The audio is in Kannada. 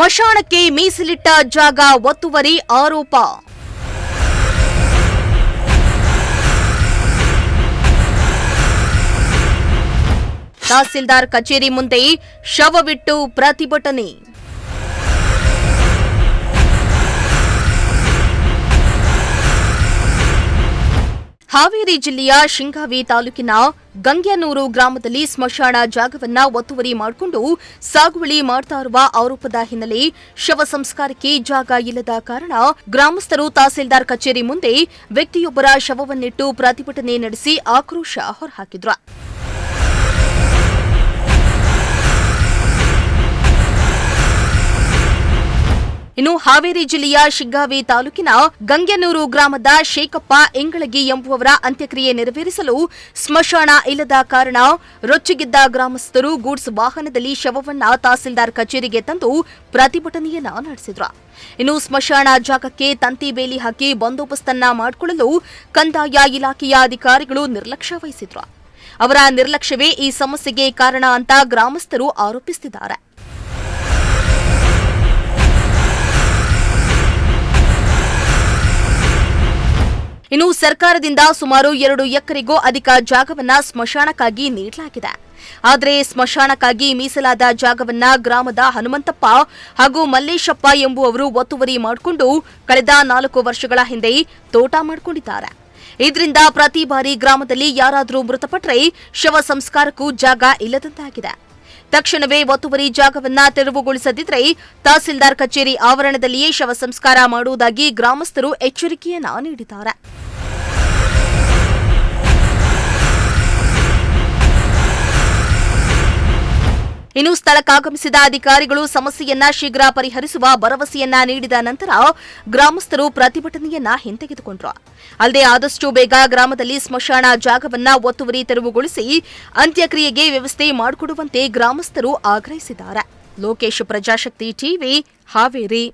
ಸ್ಮಶಾನಕ್ಕೆ ಮೀಸಲಿಟ್ಟ ಜಾಗ ಒತ್ತುವರಿ ಆರೋಪ. ತಹಸೀಲ್ದಾರ್ ಕಚೇರಿ ಮುಂದೆ ಶವವಿಟ್ಟು ಪ್ರತಿಭಟನೆ. ಹಾವೇರಿ ಜಿಲ್ಲೆಯ ಶಿಂಗಾವಿ ತಾಲೂಕಿನ ಗಂಗ್ಯನೂರು ಗ್ರಾಮದಲ್ಲಿ ಸ್ಮಶಾನ ಜಾಗವನ್ನ ಒತ್ತುವರಿ ಮಾಡಿಕೊಂಡು ಸಾಗುವಳಿ ಮಾಡ್ತಾ ಇರುವ ಆರೋಪದ ಹಿನ್ನೆಲೆ ಶವ ಸಂಸ್ಕಾರಕ್ಕೆ ಜಾಗ ಇಲ್ಲದ ಕಾರಣ ಗ್ರಾಮಸ್ಥರು ತಹಸೀಲ್ದಾರ್ ಕಚೇರಿ ಮುಂದೆ ವ್ಯಕ್ತಿಯೊಬ್ಬರ ಶವವನ್ನಿಟ್ಟು ಪ್ರತಿಭಟನೆ ನಡೆಸಿ ಆಕ್ರೋಶ ಹೊರಹಾಕಿದ್ರು. ಇನ್ನು ಹಾವೇರಿ ಜಿಲ್ಲೆಯ ಶಿಗ್ಗಾವಿ ತಾಲೂಕಿನ ಗಂಗ್ಯನೂರು ಗ್ರಾಮದ ಶೇಖಪ್ಪ ಎಂಗಳಗಿ ಎಂಬುವವರ ಅಂತ್ಯಕ್ರಿಯೆ ನೆರವೇರಿಸಲು ಸ್ಮಶಾನ ಇಲ್ಲದ ಕಾರಣ ರೊಚ್ಚಿಗೆದ್ದ ಗ್ರಾಮಸ್ಥರು ಗೂಡ್ಸ್ ವಾಹನದಲ್ಲಿ ಶವವನ್ನ ತಹಸೀಲ್ದಾರ್ ಕಚೇರಿಗೆ ತಂದು ಪ್ರತಿಭಟನೆಯನ್ನ ನಡೆಸಿದ್ರು. ಇನ್ನು ಸ್ಮಶಾನ ಜಾಗಕ್ಕೆ ತಂತಿ ಬೇಲಿ ಹಾಕಿ ಬಂದೋಬಸ್ತನ್ನ ಮಾಡಿಕೊಳ್ಳಲು ಕಂದಾಯ ಇಲಾಖೆಯ ಅಧಿಕಾರಿಗಳು ನಿರ್ಲಕ್ಷ್ಯ ವಹಿಸಿದ್ರು. ಅವರ ನಿರ್ಲಕ್ಷ್ಯವೇ ಈ ಸಮಸ್ಯೆಗೆ ಕಾರಣ ಅಂತ ಗ್ರಾಮಸ್ಥರು ಆರೋಪಿಸುತ್ತಿದ್ದಾರೆ. ಇನ್ನು ಸರ್ಕಾರದಿಂದ ಸುಮಾರು 2 ಎಕರೆಗೂ ಅಧಿಕ ಜಾಗವನ್ನ ಸ್ಮಶಾನಕ್ಕಾಗಿ ನೀಡಲಾಗಿದೆ. ಆದರೆ ಸ್ಮಶಾನಕ್ಕಾಗಿ ಮೀಸಲಾದ ಜಾಗವನ್ನ ಗ್ರಾಮದ ಹನುಮಂತಪ್ಪ ಹಾಗೂ ಮಲ್ಲೇಶಪ್ಪ ಎಂಬುವವರು ಒತ್ತುವರಿ ಮಾಡಿಕೊಂಡು ಕಳೆದ 4 ವರ್ಷಗಳ ಹಿಂದೆ ತೋಟ ಮಾಡಿಕೊಂಡಿದ್ದಾರೆ. ಇದರಿಂದ ಪ್ರತಿ ಬಾರಿ ಗ್ರಾಮದಲ್ಲಿ ಯಾರಾದರೂ ಮೃತಪಟ್ಟರೆ ಶವ ಸಂಸ್ಕಾರಕ್ಕೂ ಜಾಗ ಇಲ್ಲದಂತಾಗಿದೆ. ತಕ್ಷಣವೇ ಒತ್ತುವರಿ ಜಾಗವನ್ನ ತೆರವುಗೊಳಿಸದಿದ್ದರೆ ತಹಸೀಲ್ದಾರ್ ಕಚೇರಿ ಆವರಣದಲ್ಲಿಯೇ ಶವ ಸಂಸ್ಕಾರ ಮಾಡುವುದಾಗಿ ಗ್ರಾಮಸ್ಥರು ಎಚ್ಚರಿಕೆಯನ್ನ ನೀಡಿದ್ದಾರೆ. ಇನ್ನು ಸ್ಥಳಕ್ಕಾಗಮಿಸಿದ ಅಧಿಕಾರಿಗಳು ಸಮಸ್ಯೆಯನ್ನ ಶೀಘ್ರ ಪರಿಹರಿಸುವ ಭರವಸೆಯನ್ನ ನೀಡಿದ ನಂತರ ಗ್ರಾಮಸ್ಥರು ಪ್ರತಿಭಟನೆಯನ್ನ ಹಿಂತೆಗೆದುಕೊಂಡರು. ಅಲ್ಲದೆ ಆದಷ್ಟು ಬೇಗ ಗ್ರಾಮದಲ್ಲಿ ಸ್ಮಶಾನ ಜಾಗವನ್ನ ಒತ್ತುವರಿ ತೆರವುಗೊಳಿಸಿ ಅಂತ್ಯಕ್ರಿಯೆಗೆ ವ್ಯವಸ್ಥೆ ಮಾಡಿಕೊಡುವಂತೆ ಗ್ರಾಮಸ್ಥರು ಆಗ್ರಹಿಸಿದ್ದಾರೆ. ಲೋಕೇಶ್, ಪ್ರಜಾಶಕ್ತಿ ಟಿವಿ, ಹಾವೇರಿ.